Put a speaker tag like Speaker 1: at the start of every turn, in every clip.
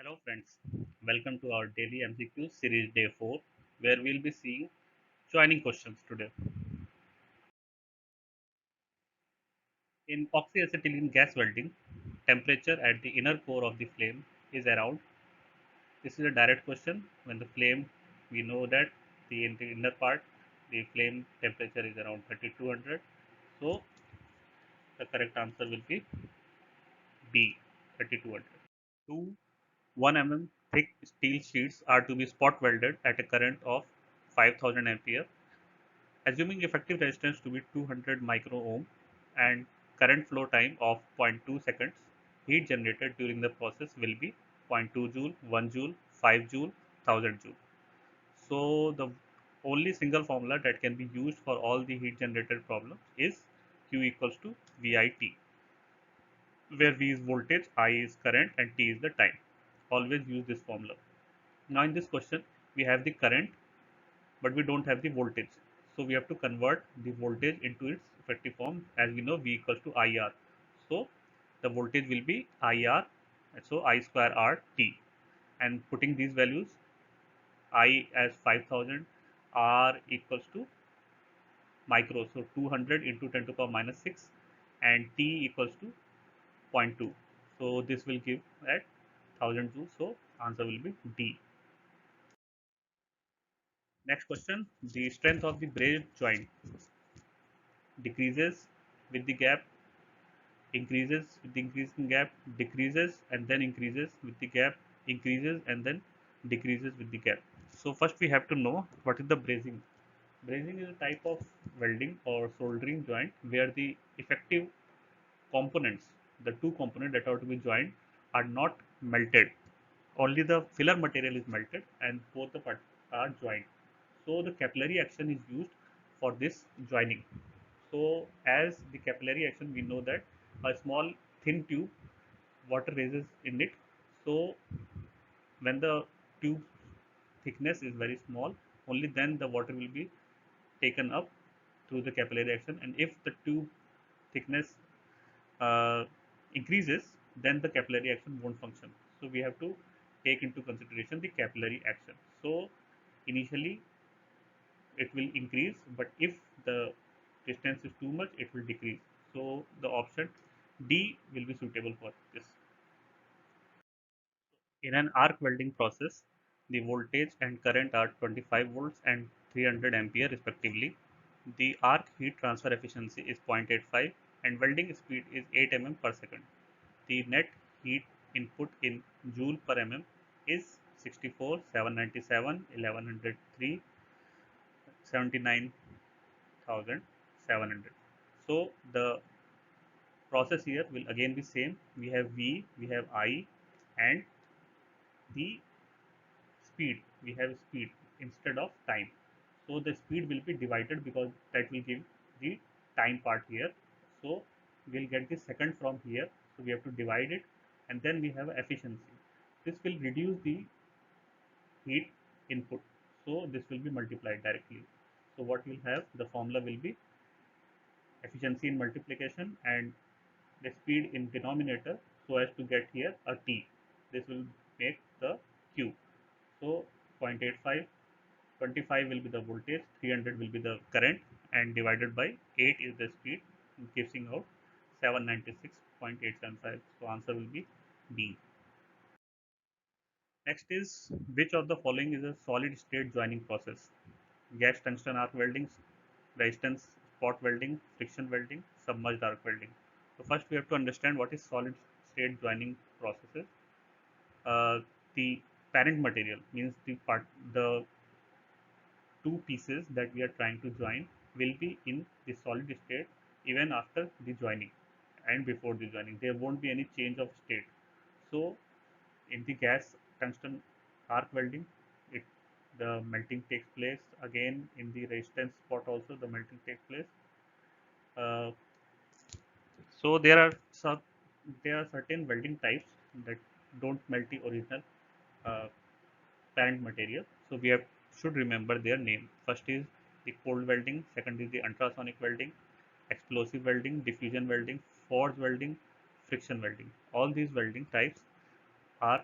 Speaker 1: Hello friends, welcome to our daily MCQ series day 4 where we'll be seeing joining questions today. In oxyacetylene gas welding, temperature at the inner core of the flame is around. This is a direct question. When the flame, we know that in the inner part, the flame temperature is around 3200. So the correct answer will be B, 3200. Two 1 mm thick steel sheets are to be spot welded at a current of 5000 ampere. Assuming effective resistance to be 200 micro ohm and current flow time of 0.2 seconds, heat generated during the process will be 0.2 joule, 1 joule, 5 joule, 1000 joule. So the only single formula that can be used for all the heat generated problems is Q equals to VIT, where V is voltage, I is current and T is the time. Always use this formula. Now in this question, we have the current but we don't have the voltage. So we have to convert the voltage into its effective form. As we know, V equals to IR. So the voltage will be IR, so I square R T. And putting these values, I as 5000, R equals to micro, so 200 into 10 to the power minus 6, and T equals to zero point 0.2. So this will give at 1000 joules. So answer will be D. Next question, the strength of the braid joint decreases with the gap, increases with the increasing gap, decreases and then increases with the gap, increases and then decreases with the gap. So first we have to know what is the brazing. Brazing is a type of welding or soldering joint where the effective components, the two components that are to be joined, are not melted. Only the filler material is melted and both the parts are joined. So the capillary action is used for this joining. So as the capillary action, we know that a small thin tube, water raises in it. So when the tube thickness is very small, only then the water will be taken up through the capillary action. And if the tube thickness uh, increases, then the capillary action won't function. So we have to take into consideration the capillary action. So initially it will increase, but if the distance is too much, it will decrease. So the option D will be suitable for this. In an arc welding process, the voltage and current are 25 volts and 300 ampere respectively. The arc heat transfer efficiency is 0.85 and welding speed is 8 mm per second. The net heat input in joule per mm is 64, 797, 1103, 79,700. So the process here will again be same. We have V, we have I, and the speed. We have speed instead of time. So the speed will be divided because that will give the time part here. So we'll get the second from here. So we have to divide it, and then we have efficiency. This will reduce the heat input. So this will be multiplied directly. So what we'll have, the formula will be efficiency in multiplication and the speed in denominator, so as to get here a T. This will make the Q. So 0.85, 25 will be the voltage, 300 will be the current, and divided by 8 is the speed, giving out 796.875. So answer will be D. Next is, which of the following is a solid state joining process? Gas tungsten arc welding, resistance spot welding, friction welding, submerged arc welding. So first we have to understand what is solid state joining processes. The parent material means the two pieces that we are trying to join will be in the solid state even after the joining and before the joining. There won't be any change of state. So in the gas tungsten arc welding, it the melting takes place. Again in the resistance spot also the melting takes place. Uh, so there are certain welding types that don't melt the original uh, parent material. So we have should remember their name. First is the cold welding, second is the ultrasonic welding, explosive welding, diffusion welding, forge welding, friction welding. All these welding types are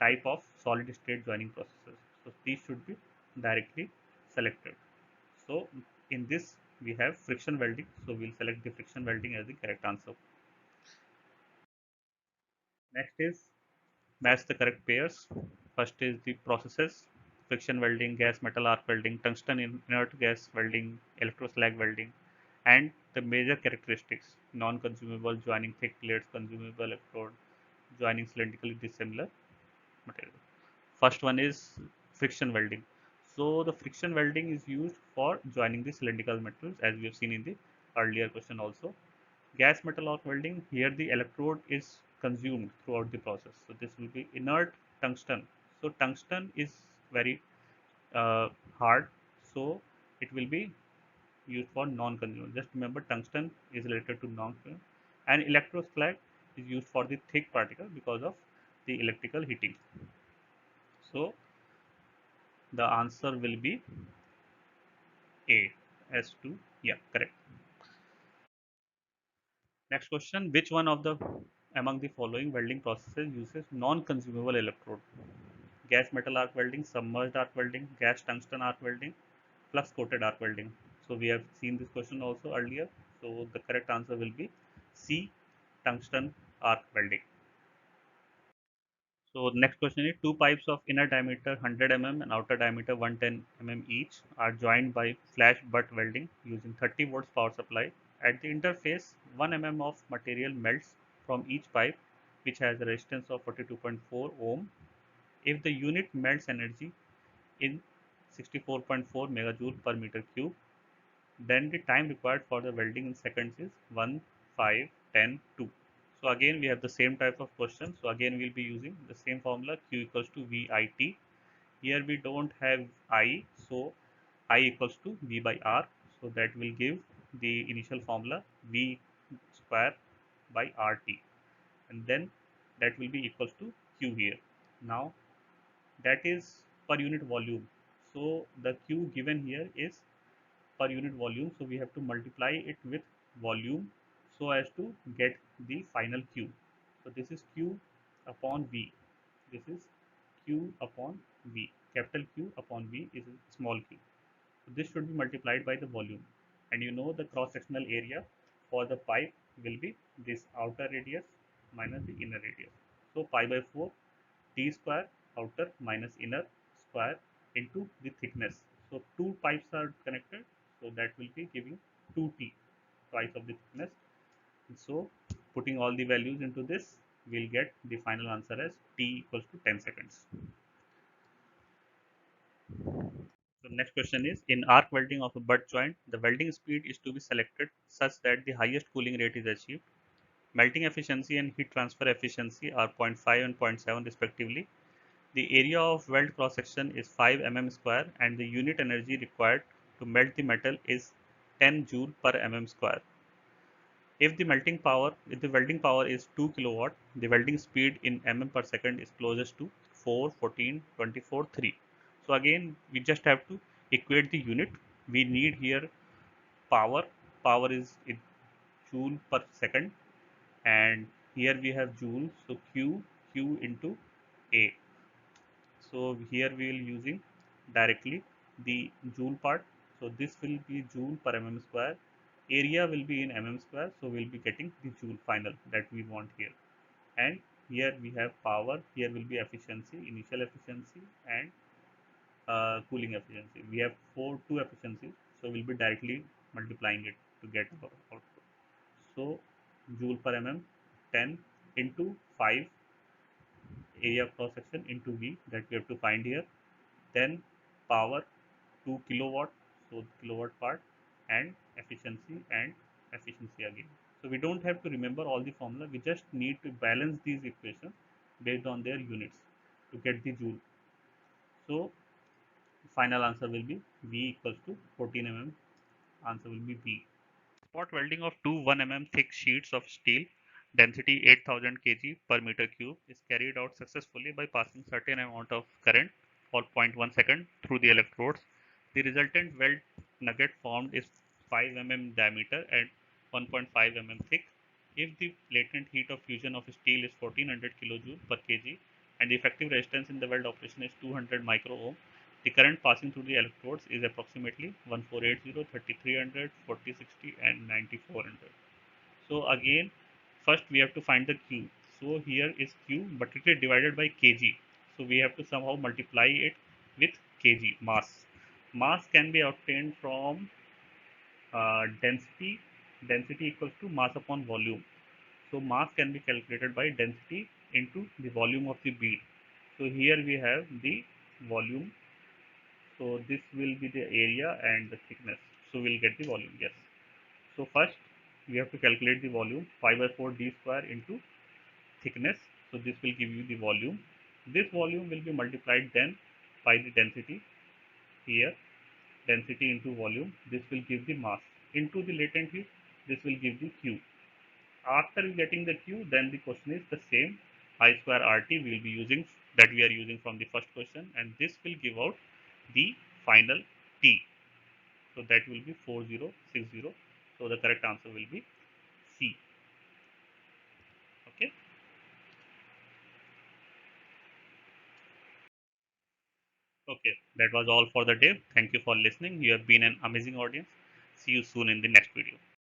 Speaker 1: type of solid state joining processes. So these should be directly selected. So in this we have friction welding. So we'll select the friction welding as the correct answer. Next is match the correct pairs. First is the processes: friction welding, gas metal arc welding, tungsten inert gas welding, electroslag welding, and the major characteristics: non-consumable joining thick plates, consumable electrode, joining cylindrically dissimilar material. First one is friction welding. So the friction welding is used for joining the cylindrical metals, as we have seen in the earlier question also. Gas metal arc welding, here the electrode is consumed throughout the process. So this will be inert tungsten. So tungsten is very hard, so it will be used for non-consumable. Just remember, tungsten is related to non-consumable, and electroslag is used for the thick particle because of the electrical heating. So the answer will be A, S2. Yeah, correct. Next question: which one of the among the following welding processes uses non-consumable electrode? Gas metal arc welding, submerged arc welding, gas tungsten arc welding, flux coated arc welding. So we have seen this question also earlier. So the correct answer will be C, tungsten arc welding. So next question is: two pipes of inner diameter 100 mm and outer diameter 110 mm each are joined by flash butt welding using 30 volts power supply. At the interface, 1 mm of material melts from each pipe, which has a resistance of 42.4 ohm. If the unit melts energy in 64.4 megajoule per meter cube, then the time required for the welding in seconds is 1, 5, 10, 2. So again we have the same type of question. So again we'll be using the same formula, Q equals to VIT. Here we don't have I, so I equals to V by R. So that will give the initial formula V square by RT, and then that will be equals to Q here. Now that is per unit volume. So the Q given here is per unit volume, so we have to multiply it with volume so as to get the final Q. So this is Q upon V, this is Q upon V, capital Q upon V is small q. So this should be multiplied by the volume, and you know the cross sectional area for the pipe will be this outer radius minus the inner radius. So pi by 4 t square outer minus inner square into the thickness. So two pipes are connected, so that will be giving 2t, twice of the thickness. So putting all the values into this, we'll get the final answer as t equals to 10 seconds. So next question is: in arc welding of a butt joint, the welding speed is to be selected such that the highest cooling rate is achieved. Melting efficiency and heat transfer efficiency are 0.5 and 0.7 respectively. The area of weld cross section is 5 mm square, and the unit energy required to melt the metal is 10 joule per mm square. If the welding power is 2 kilowatt, the welding speed in mm per second is closest to 4, 14, 24, 3. So again, we just have to equate the unit. We need here power. Power is in joule per second, and here we have joule. So Q into A. So here we will using directly the joule part. So this will be joule per mm square. Area will be in mm square. So we'll be getting the joule final that we want here. And here we have power. Here will be efficiency, initial efficiency, and cooling efficiency. We have two efficiencies. So we'll be directly multiplying it to get our output. So joule per mm 10 into 5 area cross section into V, that we have to find here. Then power 2 kilowatt, so kilowatt part, and efficiency again. So we don't have to remember all the formula, we just need to balance these equations based on their units to get the joule. So final answer will be V equals to 14 mm. Answer will be B. Spot welding of two 1 mm thick sheets of steel, density 8000 kg per meter cube, is carried out successfully by passing certain amount of current for 0.1 second through the electrodes. The resultant weld nugget formed is 5 mm diameter and 1.5 mm thick. If the latent heat of fusion of steel is 1400 kJ per kg and the effective resistance in the weld operation is 200 micro ohm. The current passing through the electrodes is approximately 1480, 3300, 4060, and 9400. So again, first we have to find the Q. So here is Q, but it is divided by kg. So we have to somehow multiply it with kg, mass. Mass can be obtained from density. Density equals to mass upon volume. So mass can be calculated by density into the volume of the bead. So here we have the volume. So this will be the area and the thickness. So we'll get the volume. Yes. So first we have to calculate the volume, pi by 4 d square into thickness. So this will give you the volume. This volume will be multiplied then by the density here, density into volume. This will give the mass into the latent heat. This will give the Q. After getting the Q, then the question is the same. I square RT we will be using, that we are using from the first question, and this will give out the final T. So that will be 4060. So the correct answer will be C. Okay. Okay. That was all for the day. Thank you for listening. You have been an amazing audience. See you soon in the next video.